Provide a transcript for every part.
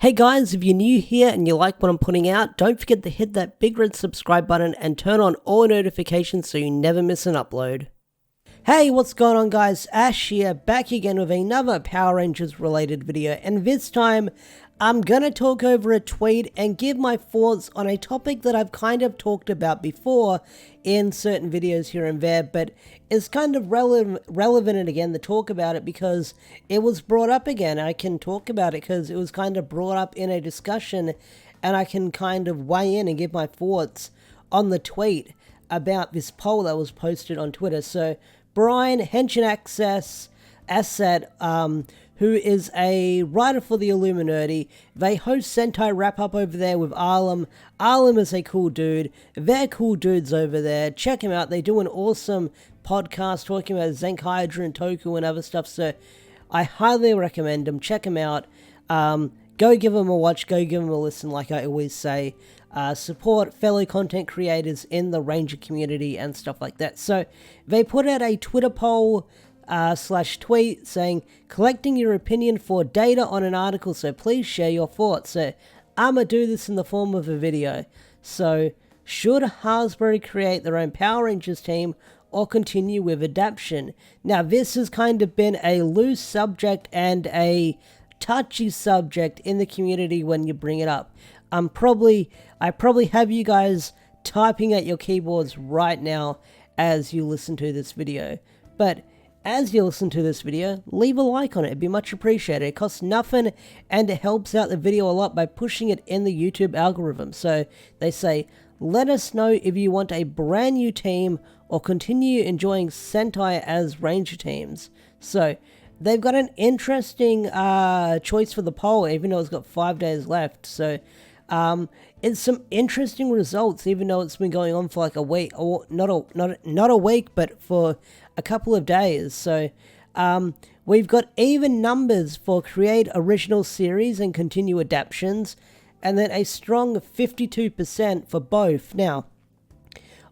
Hey guys, if you're new here and you like what I'm putting out, don't forget to hit that big red subscribe button and turn on all notifications so you never miss an upload. Hey, what's going on guys? Ash here, back again with another Power Rangers related video, and this time I'm gonna talk over a tweet and give my thoughts on a topic that I've kind of talked about before in certain videos here and there, but it's kind of relevant again to talk about it because it was brought up again. I can talk about it because it was kind of brought up in a discussion, and I can kind of weigh in and give my thoughts on the tweet about this poll that was posted on Twitter. So Brian Henshin Access Asset, who is a writer for the Illuminati, they host Sentai Wrap Up over there with Arlem. Arlem is a cool dude. They're cool dudes over there. Check him out. They do an awesome podcast talking about Zenkaiger and Toku and other stuff. So I highly recommend them. Check them out. Go give them a watch. Go give them a listen, like I always say. Support fellow content creators in the Ranger community and stuff like that. So they put out a Twitter poll / tweet saying, collecting your opinion for data on an article, so please share your thoughts. So I'm going to do this in the form of a video. So should Hasbro create their own Power Rangers team or continue with adaptation? Now this has kind of been a loose subject and a touchy subject in the community when you bring it up. I probably have you guys typing at your keyboards right now as you listen to this video. But as you listen to this video, leave a like on it. It'd be much appreciated. It costs nothing and it helps out the video a lot by pushing it in the YouTube algorithm. So they say, let us know if you want a brand new team or continue enjoying Sentai as Ranger teams. So they've got an interesting choice for the poll, even though it's got 5 days left. So it's some interesting results, even though it's been going on for like a week, or not a week, but for a couple of days. So we've got even numbers for create original series and continue adaptations, and then a strong 52% for both. Now,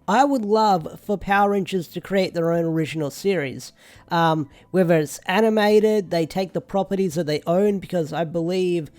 I would love for Power Rangers to create their own original series. Whether it's animated, they take the properties that they own, because I believe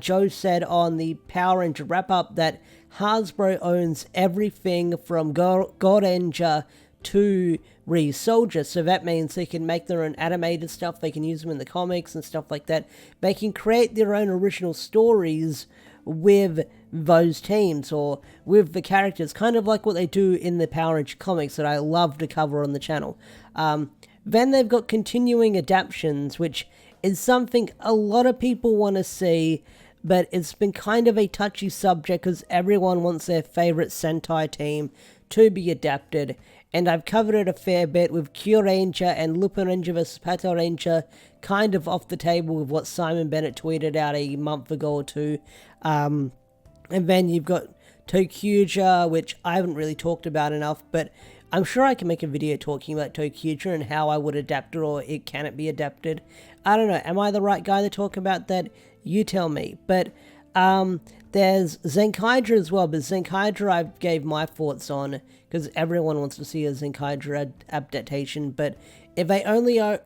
Joe said on the Power Ranger wrap-up that Hasbro owns everything from Goranger to Ryusoulger, so that means they can make their own animated stuff, they can use them in the comics and stuff like that. They can create their own original stories with those teams or with the characters, kind of like what they do in the Power Ranger comics that I love to cover on the channel. Then they've got continuing adaptations, which is something a lot of people want to see, but it's been kind of a touchy subject because everyone wants their favorite Sentai team to be adapted, and I've covered it a fair bit with Kyuranger and Lupin Ranger vs. Pato Ranger kind of off the table with what Simon Bennett tweeted out a month ago or two. And then you've got Tokuger, which I haven't really talked about enough, but I'm sure I can make a video talking about Tokuger and how I would adapt it, or can it be adapted. I don't know, am I the right guy to talk about that? You tell me. But there's Zenkaiger as well, but Zenkaiger I gave my thoughts on, because everyone wants to see a Zenkaiger adaptation, but if they only own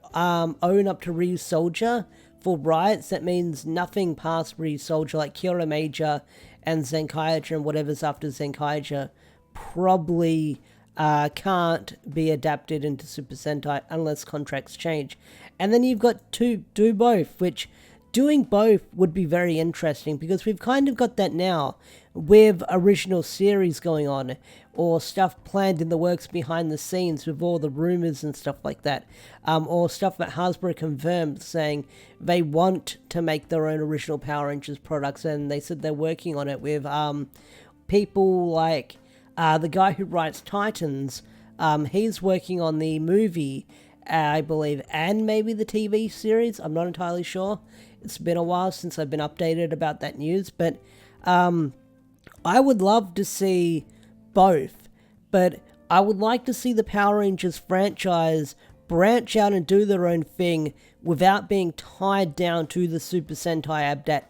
up to Ryusoulger for rights, that means nothing past Ryusoulger, like Kyuranger and Zenkaiger and whatever's after Zenkaiger probably can't be adapted into Super Sentai unless contracts change. And then you've got to do both, which doing both would be very interesting, because we've kind of got that now with original series going on, or stuff planned in the works behind the scenes with all the rumors and stuff like that, or stuff that Hasbro confirmed saying they want to make their own original Power Rangers products, and they said they're working on it with people like the guy who writes Titans. He's working on the movie, I believe, and maybe the TV series. I'm not entirely sure. It's been a while since I've been updated about that news, but I would love to see both, but I would like to see the Power Rangers franchise branch out and do their own thing without being tied down to the Super Sentai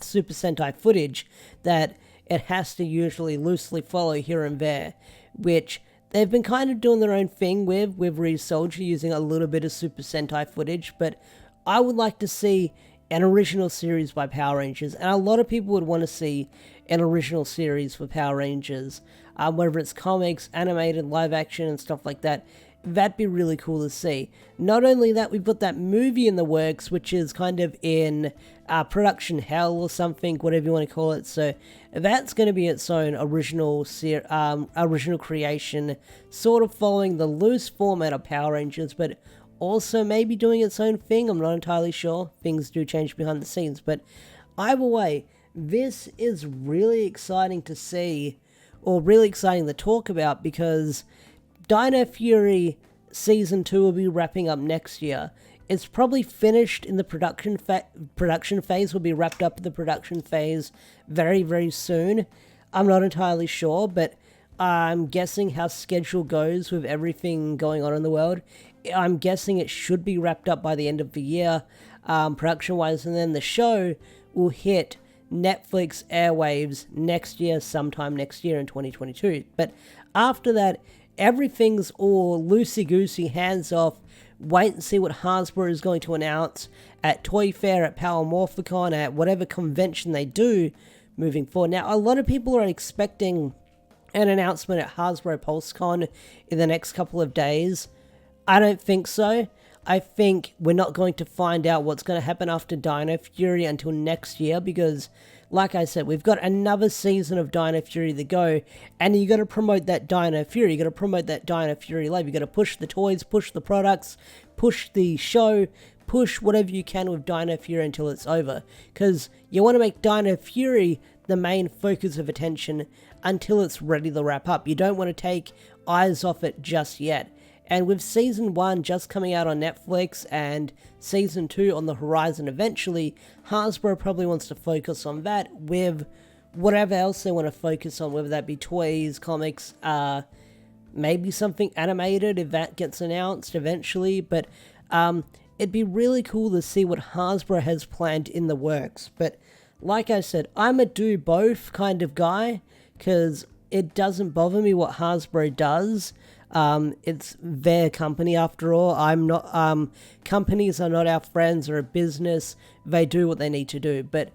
Super Sentai footage that it has to usually loosely follow here and there, which they've been kind of doing their own thing with Ryusoulger, using a little bit of Super Sentai footage, but I would like to see an original series by Power Rangers, and a lot of people would want to see an original series for Power Rangers, whether it's comics, animated, live action, and stuff like that. That'd be really cool to see. Not only that, we've got that movie in the works, which is kind of in production hell or something, whatever you want to call it. So that's going to be its own original creation, sort of following the loose format of Power Rangers, but also maybe doing its own thing. I'm not entirely sure. Things do change behind the scenes, but either way, this is really exciting to see, or really exciting to talk about, because Dino Fury Season 2 will be wrapping up next year. It's probably finished in the production phase, will be wrapped up in the production phase very, very soon. I'm not entirely sure, but I'm guessing how schedule goes with everything going on in the world. I'm guessing it should be wrapped up by the end of the year, production-wise, and then the show will hit Netflix airwaves next year, sometime next year in 2022. But after that, everything's all loosey-goosey, hands-off. Wait and see what Hasbro is going to announce at Toy Fair, at Power Morphicon, at whatever convention they do moving forward. Now, a lot of people are expecting an announcement at Hasbro PulseCon in the next couple of days. I don't think so. I think we're not going to find out what's going to happen after Dino Fury until next year, because, like I said, we've got another season of Dino Fury to go, and you got to promote that Dino Fury. You got to promote that Dino Fury Live. You got to push the toys, push the products, push the show, push whatever you can with Dino Fury until it's over, because you want to make Dino Fury the main focus of attention until it's ready to wrap up. You don't want to take eyes off it just yet. And with Season 1 just coming out on Netflix and Season 2 on the horizon eventually, Hasbro probably wants to focus on that with whatever else they want to focus on, whether that be toys, comics, maybe something animated if that gets announced eventually. But it'd be really cool to see what Hasbro has planned in the works. But like I said, I'm a do both kind of guy, because it doesn't bother me what Hasbro does. It's their company after all. I'm not, companies are not our friends or a business. They do what they need to do, but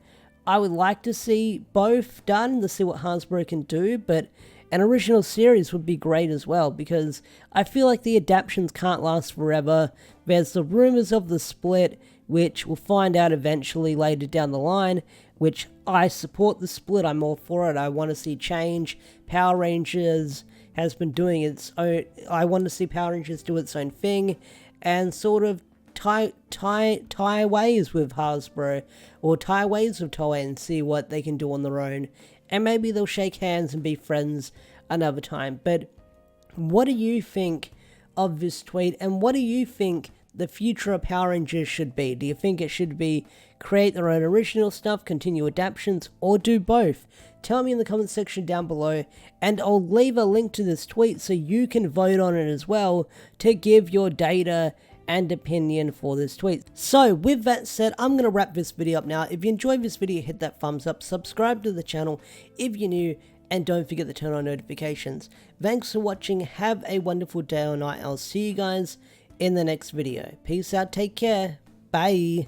I would like to see both done to see what Hasbro can do, but an original series would be great as well, because I feel like the adaptations can't last forever. There's the rumors of the split, which we'll find out eventually later down the line, which I support the split. I'm all for it. I want to see change. Power Rangers has been doing its own. I want to see Power Rangers do its own thing and sort of tie ways with Hasbro, or tie ways with Toei, and see what they can do on their own. And maybe they'll shake hands and be friends another time. But what do you think of this tweet, and what do you think the future of Power Rangers should be? Do you think it should be create their own original stuff, continue adaptations, or do both? Tell me in the comment section down below, and I'll leave a link to this tweet so you can vote on it as well to give your data and opinion for this tweet. So with that said, I'm going to wrap this video up now. If you enjoyed this video, hit that thumbs up, subscribe to the channel if you're new, and don't forget to turn on notifications. Thanks for watching, have a wonderful day or night. I'll see you guys in the next video. Peace out, take care, bye.